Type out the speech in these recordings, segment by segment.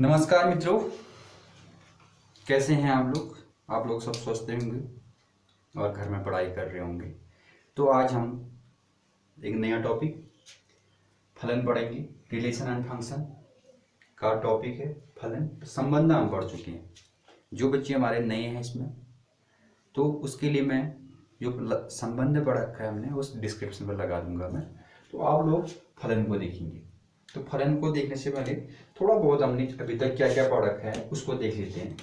नमस्कार मित्रों, कैसे हैं आप लोग सब स्वस्थ होंगे और घर में पढ़ाई कर रहे होंगे। तो आज हम एक नया टॉपिक फलन पढ़ेंगे। रिलेशन एंड फंक्शन का टॉपिक है फलन। संबंध हम पढ़ चुके हैं। जो बच्चे हमारे नए हैं इसमें, तो उसके लिए मैं जो संबंध पढ़ रखा है हमने उस डिस्क्रिप्शन पर लगा दूंगा मैं। तो आप लोग फलन को देखेंगे। तो फलन को देखने से पहले थोड़ा बहुत हमने अभी तक क्या क्या पढ़ रखा है उसको देख लेते हैं।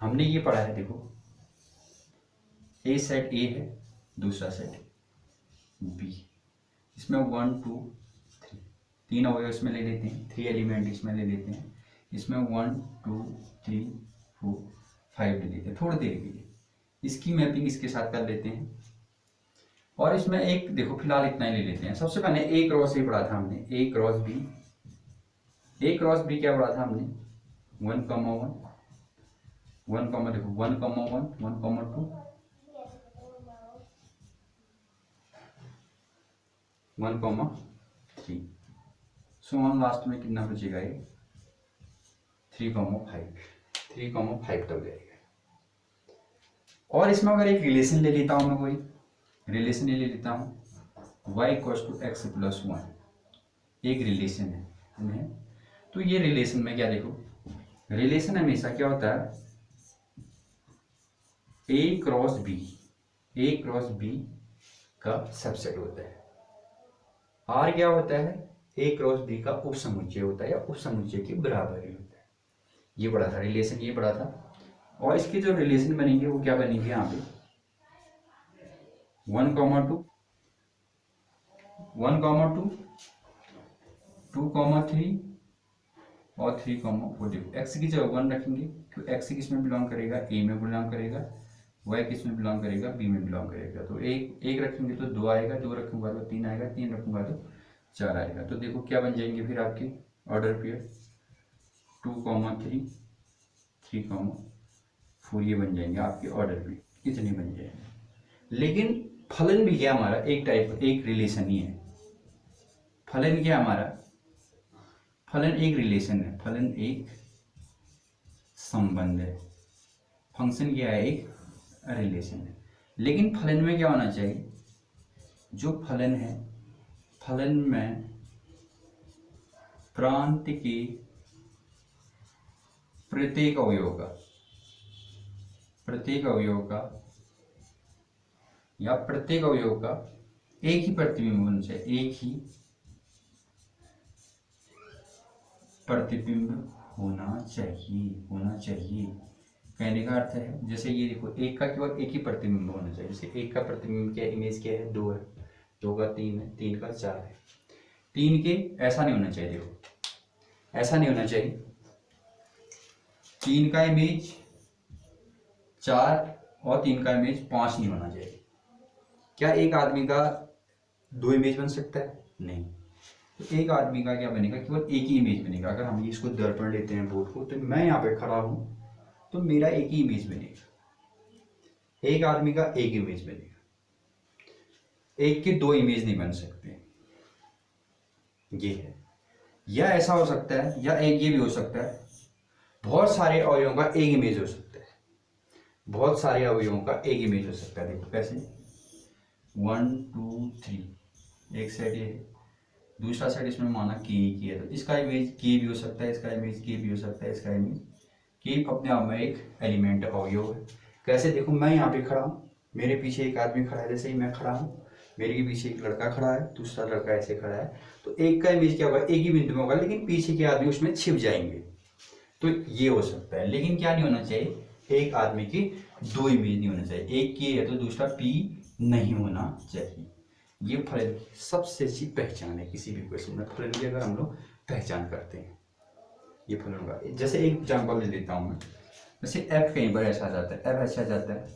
हमने ये पढ़ा है, देखो ए सेट ए है, दूसरा सेट बी। इसमें 1 2 3 तीन अवयव इसमें ले लेते हैं, 3 एलिमेंट इसमें ले लेते हैं। इसमें 1 2 3 4 5 ले लेते हैं थोड़ी देर के लिए। इसकी मैपिंग इसके साथ कर लेते हैं। और इसमें एक देखो फिलहाल इतना ही ले लेते हैं। सबसे पहले ए क्रॉस ए पढ़ा था हमने, ए क्रॉस बी। ए क्रॉस बी क्या पढ़ा था हमने? 1 कॉमा 1 1 कॉमा, देखो 1 कॉमा 1 1 कॉमा 2 1 कॉमा 3। सो हम लास्ट में कितना बचेगा? ये 3 कॉमा 5 3 कॉमा 5 तक जाएगा। और इसमें अगर एक रिलेशन ले लेता हूं मैं, कोई रिलेशन ले लेता हूं y equals to X plus 1। एक रिलेशन है। तो ये रिलेशन में क्या, देखो रिलेशन हमेशा क्या होता है? ए क्रॉस बी का सबसेट होता है। आर क्या होता है? ए क्रॉस बी का उपसमुच्चय होता है या उपसमुच्चय के बराबर ही होता है। ये पढ़ा था रिलेशन, ये पढ़ा था। और इसके जो रिलेशन बनेंगे वो क्या बनेंगे? यहाँ पे 1 कॉमा 2 1 कॉमा 2 2 कॉमा 3 और 3 कॉमा 4। देखो एक्स की जगह 1 रखेंगे तो एक्स किस में बिलोंग करेगा? ए में बिलोंग करेगा। वाई किस में बिलोंग करेगा? बी में बिलोंग करेगा। तो एक रखेंगे तो 2 आएगा, 2 रखूंगा तो 3 आएगा, 3 रखूंगा तो 4 आएगा। तो देखो क्या बन जाएंगे फिर आपके ऑर्डर पेयर 2 कॉमा 3 3 कॉमा 4। ये बन जाएंगे आपके ऑर्डर पेयर, इतने बन जाएंगे। लेकिन फलन भी क्या हमारा एक रिलेशन ही है। फलन क्या हमारा? फलन एक रिलेशन है, फलन एक संबंध है। फंक्शन क्या है? एक रिलेशन है। लेकिन फलन में क्या होना चाहिए? जो फलन है, फलन में प्रांत के प्रत्येक अवयव का एक ही प्रतिबिंब होना चाहिए। एक ही प्रतिबिंब होना चाहिए। कहने का अर्थ है, जैसे ये देखो एक का केवल एक ही प्रतिबिंब होना चाहिए। जैसे एक का प्रतिबिंब क्या, इमेज क्या है? 2 है, 2 का 3 है, 3 का 4 है। 3 के ऐसा नहीं होना चाहिए। देखो ऐसा नहीं होना चाहिए। 3 का इमेज 4 और 3 का इमेज 5 नहीं होना चाहिए। क्या एक आदमी का 2 इमेज बन सकता है? नहीं। तो एक आदमी का क्या बनेगा? केवल एक ही इमेज बनेगा। अगर हम इसको दर्पण लेते हैं बोर्ड को, तो मैं यहाँ पे खड़ा हूं तो मेरा एक ही इमेज बनेगा। एक आदमी का एक इमेज बनेगा। एक के 2 इमेज नहीं बन सकते। ये है। या ऐसा हो सकता है, या एक ये भी हो सकता है, बहुत सारे अवयवों का एक इमेज हो सकता है। बहुत सारे अवयवों का एक इमेज हो सकता है। देखो कैसे? 1 2 3 एक सेट ये है, दूसरा सेट इसमें माना की है, तो इसका इमेज के भी हो सकता है, इसका इमेज के भी हो सकता है, इसका इमेज के अपने आप में एक एलिमेंट अवयव है। कैसे? देखो मैं यहाँ पे खड़ा हूँ, मेरे पीछे एक आदमी खड़ा है, जैसे ही मैं खड़ा हूँ मेरे के पीछे एक लड़का खड़ा है, दूसरा लड़का ऐसे खड़ा है। तो एक का इमेज क्या होगा? एक ही बिंदु में होगा, लेकिन पीछे के आदमी उसमें छिप जाएंगे। तो ये हो सकता है। लेकिन क्या नहीं होना चाहिए? एक आदमी की 2 इमेज नहीं होना चाहिए। एक की है तो दूसरा पी नहीं होना चाहिए। ये फलन की सबसे अच्छी पहचान है। किसी भी क्वेश्चन में फलन की अगर हम लोग पहचान करते हैं, ये फलन का। जैसे एक एग्जाम्पल ले लेता हूं मैं। जैसे एफ कहीं पर ऐसा आ जाता है, एफ ऐसा जाता है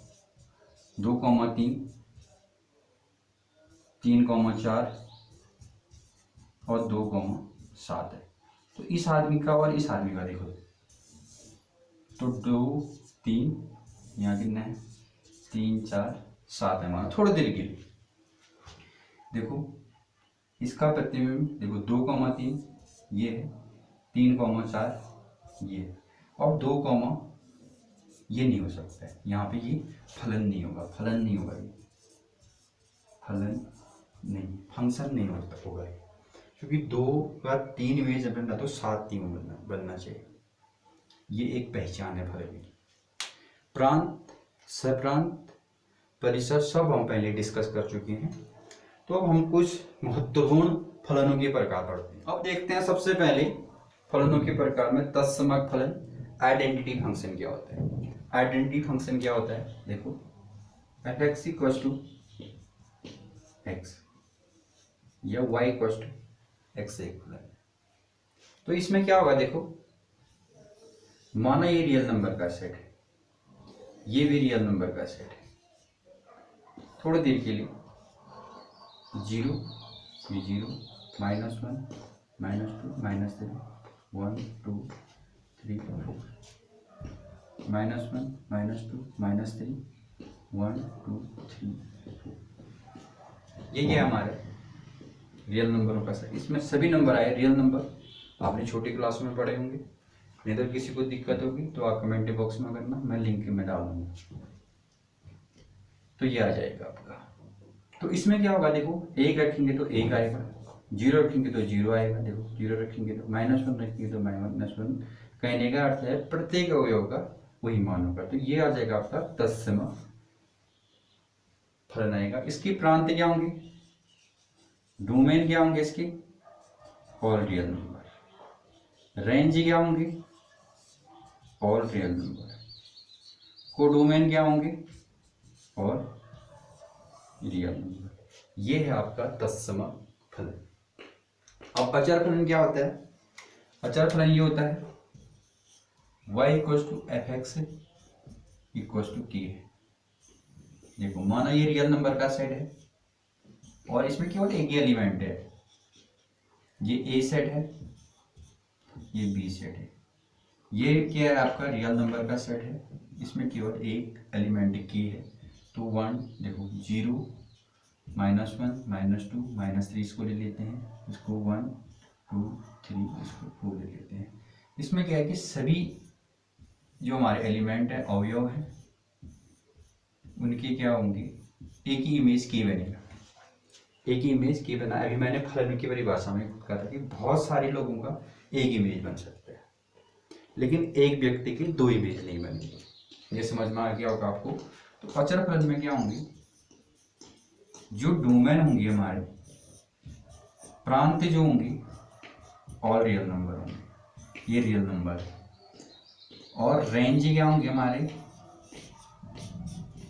2 कॉमा 3 3 कॉमा 4 और 2 कॉमा 7 है। तो इस आदमी का और इस आदमी का देखो, तो 2 3 यहाँ कितना है? 3 4 7 है हमारा। थोड़ी देर के लिए देखो इसका प्रतिबिंब देखो 2 कॉमा 3 ये है, 3 कॉमा 4 ये। अब 2 कॉमा ये नहीं हो सकता है, यहाँ पे ये फलन नहीं होगा, फलन नहीं होगा, ये फलन नहीं, फंक्शन नहीं होगा ये, क्योंकि 2 का 3 इमेज बनना तो 7 3 बनना चाहिए। ये एक पहचान है फलन की। प्रांत, सप्रांत, परिसर सब हम पहले डिस्कस कर चुके हैं। तो अब हम कुछ महत्वपूर्ण फलनों के प्रकार पढ़ते हैं। अब देखते हैं सबसे पहले फलनों के प्रकार में तत्समक फलन, आइडेंटिटी फंक्शन क्या होता है। आइडेंटिटी फंक्शन क्या होता है, देखो F X equal to X या वाई इक्वल टू एक्स से इक्वल है। तो इसमें क्या होगा, देखो माना ये रियल नंबर का सेट है, ये भी रियल नंबर का सेट है। थोड़ी देर के लिए 0 ये 0 -1 -2 -3 1 2 3 4 -1 -2 -3 1 2 3 4, ये क्या हमारे रियल नंबरों का सेट। इसमें सभी नंबर आए रियल नंबर, आपने छोटी क्लास में पढ़े होंगे। नहीं तो किसी को दिक्कत होगी तो आप कमेंट बॉक्स में करना, मैं लिंक में डाल दूंगा, तो ये आ जाएगा आपका। तो इसमें क्या होगा, देखो 1 रखेंगे तो 1 आएगा, 0 रखेंगे तो 0 आएगा, देखो 0 रखेंगे तो -1 रखेंगे तो -1। कहने का अर्थ है प्रत्येक अवयव का वही मान होगा। तो ये आ जाएगा आपका तत्समक फलन आएगा। इसकी प्रांत क्या होंगे, डोमेन क्या होंगे इसकी, ऑल रियल नंबर। रेंज क्या होंगे, ऑल रियल नंबर। कोडोमेन क्या होंगे, और रियल नंबर। ये है आपका तत्समक फलन। अब अचर फलन क्या होता है, अचर फलन ये होता है y equal to F X equal to K. देखो माना ये रियल नंबर का सेट है और इसमें केवल एक ही एलिमेंट है, ये ए सेट है, ये बी सेट है। ये क्या है आपका रियल नंबर का सेट है, इसमें केवल एक एलिमेंट की है। तो 1 देखो 0 -1 -2 -3 इसको ले लेते हैं, इसको 1 2 3 इसको 4 ले लेते हैं। इसमें क्या है कि सभी जो हमारे एलिमेंट है अवयव है उनके क्या होंगे, एक ही इमेज की बनेगा, एक ही इमेज की बना। अभी मैंने फलन की परिभाषा में कहा था कि बहुत सारे लोगों का एक इमेज बन सकता है, लेकिन एक व्यक्ति की 2 इमेज नहीं बनेगी। ये समझ में आ गया होगा आपको। तो अचर फलन में क्या होंगे, जो डोमेन होंगे हमारे, प्रांत जो होंगी ऑल रियल नंबर होंगे, ये रियल नंबर है। और रेंज क्या होंगे हमारे,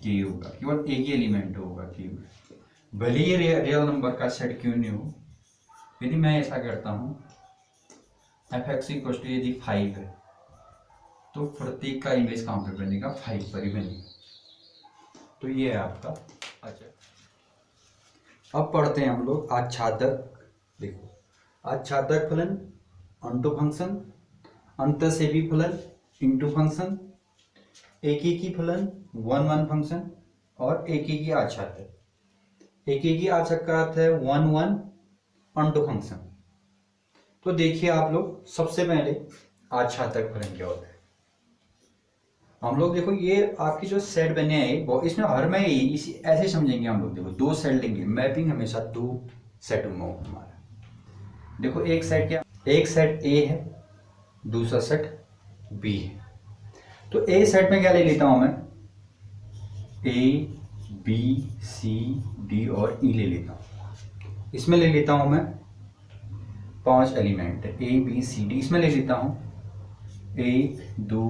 के होगा, केवल एक ही एलिमेंट होगा के। भले ही रियल नंबर का सेट क्यों नहीं हो, यदि मैं ऐसा करता हूं एफ एक्स इक्वल टू यदि 5 है तो प्रत्येक का इमेज कहाँ पे बनेगा, 5 पर ही बनेगा। तो ये है आपका। अच्छा अब पढ़ते हैं हम लोग आच्छादक। देखो आच्छादक फलन, अंटो फंक्शन, अंतःसेवी फलन, इंटू फंक्शन, एकीकी फलन, 1 1 फंक्शन, और एकीकी आच्छादक। एकीकी आच्छादक का अर्थ है 1 1 अंटो फंक्शन। तो देखिए आप लोग, सबसे पहले आच्छादक फलन क्या होता है। हम लोग देखो ये आपकी जो सेट बने हैं इसमें हर में ही इसी ऐसे समझेंगे हम लोग। देखो 2 सेट लेंगे, मैपिंग हमेशा 2 सेट में होगा हमारा। देखो एक सेट क्या, एक सेट ए है, दूसरा सेट बी है। तो ए सेट में क्या ले लेता हूं मैं, ए बी सी डी और ई ले लेता हूं। इसमें ले लेता हूं मैं 5 एलिमेंट है, ए बी सी डी। इसमें ले लेता हूं 1 2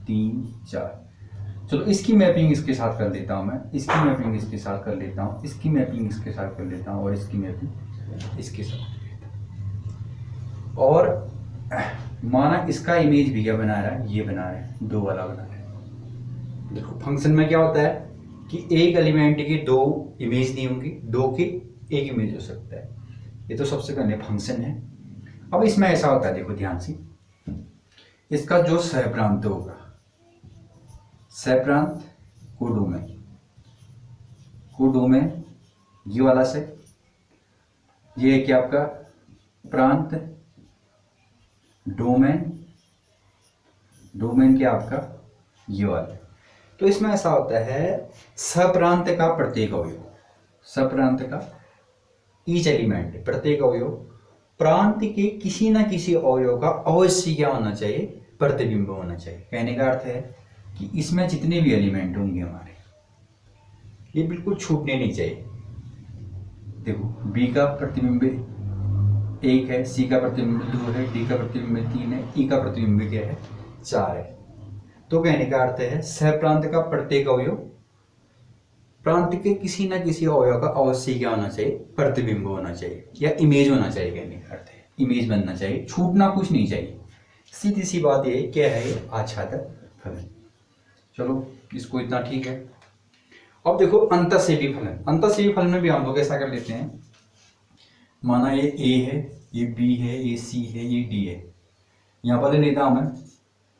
3 4। चलो इसकी मैपिंग इसके साथ कर लेता हूं मैं, इसकी मैपिंग इसके साथ कर लेता हूं, इसकी मैपिंग इसके साथ कर लेता हूं, और इसकी मैपिंग इसके साथ कर लेता हूं। और माना इसका इमेज भी क्या बना रहा है, ये बना रहा है, 2 वाला बना रहा है। देखो फंक्शन में क्या होता है कि एक एलिमेंट की 2 इमेज नहीं होंगी, 2 की एक इमेज हो सकता है। ये तो सबसे पहले फंक्शन है। अब इसमें ऐसा होता है, देखो ध्यान से, इसका जो सहप्रांत होगा, सहप्रांत कोडोमेन, कोडोमेन ये वाला से, ये है कि आपका प्रांत, डोमेन, डोमेन क्या आपका ये वाला। तो इसमें ऐसा होता है सप्रांत का प्रत्येक अवयव, सप्रांत का ईच एलिमेंट प्रत्येक अवयव प्रांत के किसी न किसी अवयव का अवश्य क्या होना चाहिए, प्रतिबिंब होना चाहिए। कहने का अर्थ है कि इसमें जितने भी एलिमेंट होंगे हमारे ये बिल्कुल छूटने नहीं चाहिए। देखो बी का प्रतिबिंब 1 है, सी का प्रतिबिंब 2 है, डी का प्रतिबिंब 3 है, ई का प्रतिबिंब क्या है 4 है। तो कहने का अर्थ है सहप्रांत का प्रत्येक अवयव प्रांत के किसी न किसी अवयव का अवश्य क्या होना चाहिए, प्रतिबिंब होना चाहिए या इमेज होना चाहिए। कहने का अर्थ है इमेज बनना चाहिए, छूटना कुछ नहीं चाहिए। सीधी सी बात ये क्या है, ये आच्छादक फलन। चलो इसको इतना ठीक है। अब देखो अंतःसेवी फलन। अंतःसेवी फलन में भी हम लोग ऐसा कर लेते हैं, माना ये ए है, ये बी है, ये सी है, ये डी है। यहाँ पर लेता हूं मैं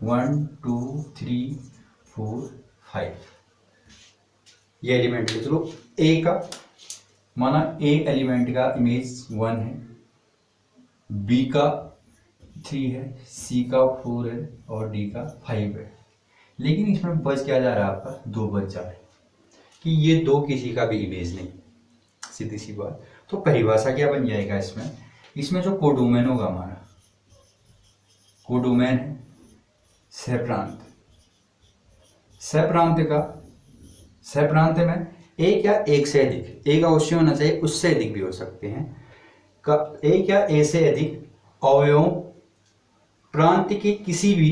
1 2 3 4 5 ये एलिमेंट है। चलो ए का माना ए एलिमेंट का इमेज 1 है, बी का 3 है, सी का 4 है और डी का 5 है। लेकिन इसमें बच क्या जा रहा है आपका 2 बच जा रहा है कि ये 2 किसी का भी इमेज नहीं। सीधी सी बात। तो परिभाषा क्या बन जाएगा इसमें, इसमें जो कोडोमेन होगा हमारा, कोडोमेन है सहप्रांत, सहप्रांत का सहप्रांत में एक या एक से अधिक, एक अवश्य होना चाहिए, उससे अधिक भी हो सकते हैं, का एक या एक से अधिक अवयव प्रांत के किसी भी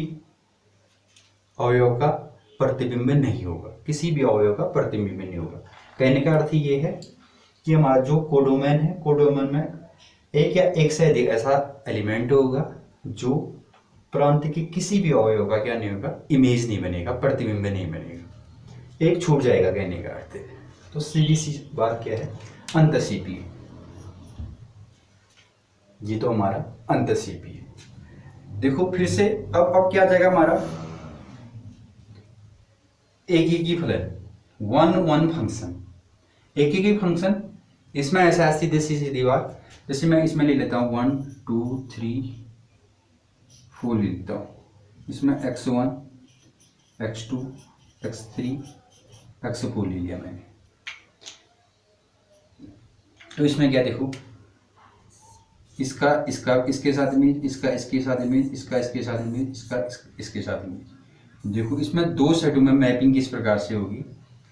अवयव का प्रतिबिंब नहीं होगा, किसी भी अवयव का प्रतिबिंब नहीं होगा। कहने का अर्थ ये है कि हमारा जो कोडोमेन है, कोडोमेन में एक या एक से अधिक ऐसा एलिमेंट होगा जो प्रांत के किसी भी अवयव का क्या नहीं होगा, इमेज नहीं बनेगा, प्रतिबिंब नहीं बनेगा, एक छूट जाएगा। कहने का अर्थ है तो सीधी सी बात क्या है, अंतःसेवी है। ये तो हमारा अंतःसेवी है। देखो फिर से अब क्या जाएगा हमारा एकीकी फलन, 1 फंक्शन, एकीकी फंक्शन। इसमें ऐसा है सीधी सीधी बात, जैसे मैं इसमें ले लेता हूँ 1 2 3 4 ले लेता हूँ। इसमें x1 x2 x3 x4 ले लिया मैंने। तो इसमें क्या देखो, इसका इसके साथ इमेज, इसका इसके साथ इमेज, इसका इसके साथ इमेज, इसका इसके साथ इमेज। देखो इसमें 2 सेटों में मैपिंग किस प्रकार से होगी।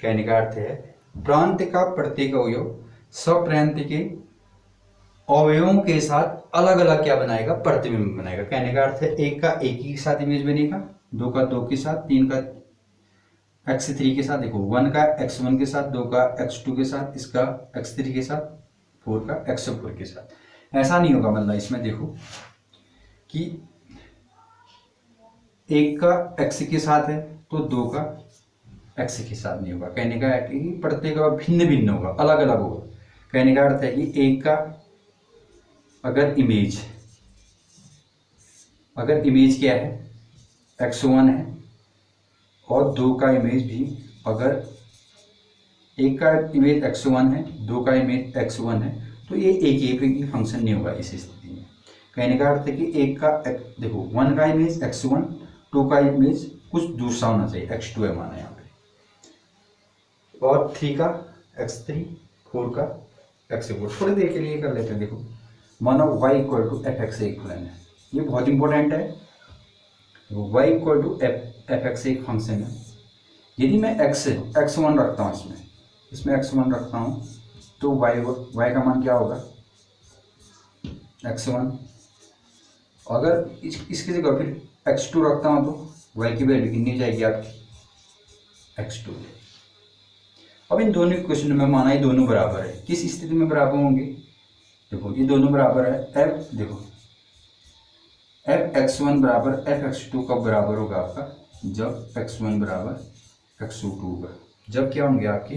कहने का अर्थ है प्रांत का प्रत्येक अवयव सब प्रांत के अवयवों के साथ अलग अलग क्या बनाएगा, प्रतिबिंब बनाएगा। कहने का अर्थ है एक का एक ही साथ इमेज बनेगा, 2 का 2 के साथ, 3 का x3 के साथ, देखो 1 का x1 के साथ, 2 का x2 के साथ, इसका x3 के साथ, 4 का x4 के साथ। ऐसा नहीं होगा, मतलब इसमें देखो कि एक का x के साथ है तो 2 का x के साथ नहीं होगा। कहने का है कि प्रत्येक का भिन्न भिन्न होगा, अलग अलग होगा। कहने का अर्थ है कि एक का अगर इमेज क्या है x1 है और 2 का इमेज भी, अगर एक का इमेज x1 है, 2 का इमेज x1 है, तो ये एक ही फंक्शन नहीं होगा इस स्थिति में। कहने का अर्थ है कि एक का देखो 1 का इमेज x1, 2 का इमेज कुछ दूसरा होना चाहिए, x2 है माना यहाँ पे, और 3 का x3, 4 का x4। थोड़ी देर के लिए कर लेते हैं। देखो मानो y equal to F X एक फलन है, ये बहुत इंपॉर्टेंट है। y equal to F X एक फंक्शन है। यदि मैं x1 रखता हूँ, इसमें x1 रखता हूँ, तो y का मान क्या होगा x1। अगर इसकी जगह फिर x2 रखता हूँ तो y की वैल्यू कितनी जाएगी आपकी x2। अब इन दोनों इक्वेशन में माना ये दोनों बराबर है, किस स्थिति में बराबर होंगे, देखो ये दोनों बराबर है। देखो f(x1) बराबर f(x2) कब बराबर होगा आपका, जब x1 बराबर x2 होगा। जब क्या होंगे आपके,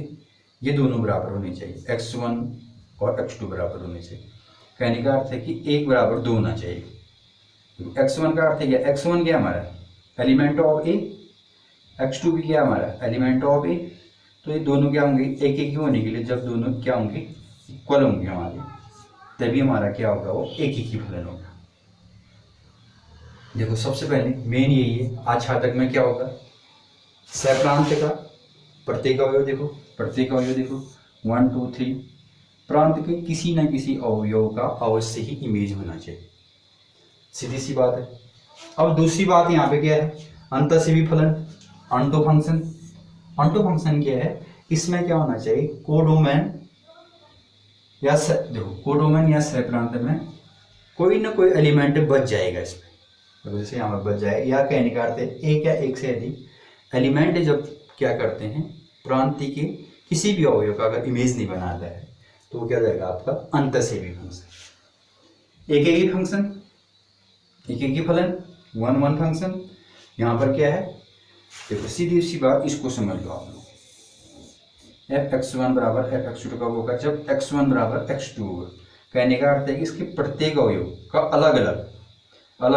ये दोनों बराबर होने चाहिए, x1 और x2 बराबर होने चाहिए। कहने का अर्थ है कि 1 बराबर 2 होना चाहिए। x1 का अर्थ है क्या, x1 क्या हमारा एलिमेंट ऑफ ए, x2 भी क्या हमारा एलिमेंट ऑफ ए। तो ये दोनों क्या होंगे, एक ही होने के लिए जब दोनों क्या होंगे, इक्वल होंगे हमारे, तभी हमारा क्या होगा, वो एक ही फलन होगा। देखो सबसे पहले मेन यही है, आच्छादक में क्या होगा, सप्रांत का प्रत्येक अवयव देखो, प्रत्येक अवयव देखो 1 2 3, प्रांत के किसी न किसी अवयव का अवश्य ही इमेज होना चाहिए, सीधी सी बात है। अब दूसरी बात यहाँ पे क्या है, अंतःसेवी फलन, अंटो फंक्शन। अंटो फंक्शन क्या है, इसमें क्या होना चाहिए, कोडोमैन या देखो कोडोमैन या सप्रांत में कोई ना कोई एलिमेंट बच जाएगा इसमें, तो जैसे यहाँ पर बच जाए, या कहने का अर्थ है एक या एक से अधिक एलिमेंट जब क्या करते हैं, प्रांति के किसी भी अवयव का अगर इमेज नहीं बनाता है तो वो क्या जाएगा आपका अंतःसेवी फंक्शन। एक एक ही फंक्शन, एक एक ही फलन, 1 1 फंक्शन। यहाँ पर क्या है, देखो सीधी सी बात, इसको समझ लो आप लोग, f(x1) बराबर f(x2) कब होगा, जब x1 बराबर x2 होगा। कहने का अर्थ है कि इसके प्रत्येक अवयव का अलग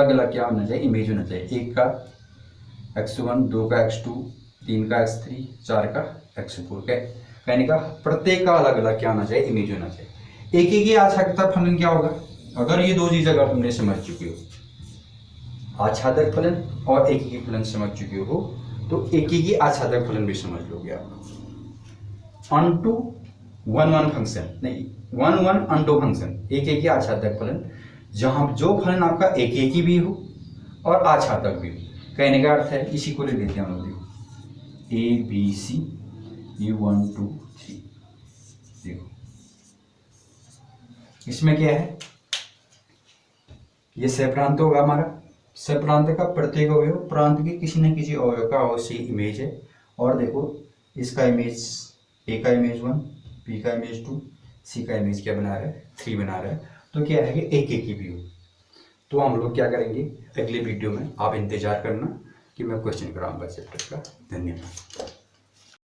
अलग क्या होना चाहिए, इमेज होना चाहिए। एक का x1, 2 का x2, 3 का x3, 4 का x4। कहने का प्रत्येक का अलग अलग क्या होना चाहिए, इमेज होना चाहिए। एक ही आच्छादक फलन क्या होगा, अगर ये दो चीज अगर तुमने समझ चुके हो, आच्छादक फलन और एक ही फलन समझ चुके हो, तो एक ही आच्छादक फलन भी समझ लोगे आप। अंटू 1 1 फंक्शन नहीं, 1 1 अंटो फंक्शन, एक ही आच्छादक फलन, जहां जो फलन आपका एक ही भी हो और आच्छादक भी हो। कहने का अर्थ है, इसी को ले लेते हैं हम लोग, देखो ए बी सी, ये 1 2 3, देखो इसमें क्या है, ये सप्रांत होगा हमारा, सप्रांत का प्रत्येक अवयव प्रांत के किसी न किसी अवयव का अवश्य इमेज है। और देखो इसका इमेज, ए का इमेज 1, बी का इमेज 2, सी का इमेज क्या बना रहा है, 3 बना रहा है। तो क्या है कि एक ही भी हो। तो हम लोग क्या करेंगे अगले वीडियो में, आप इंतजार करना कि मैं क्वेश्चन कराऊंगा चैप्टर का। धन्यवाद।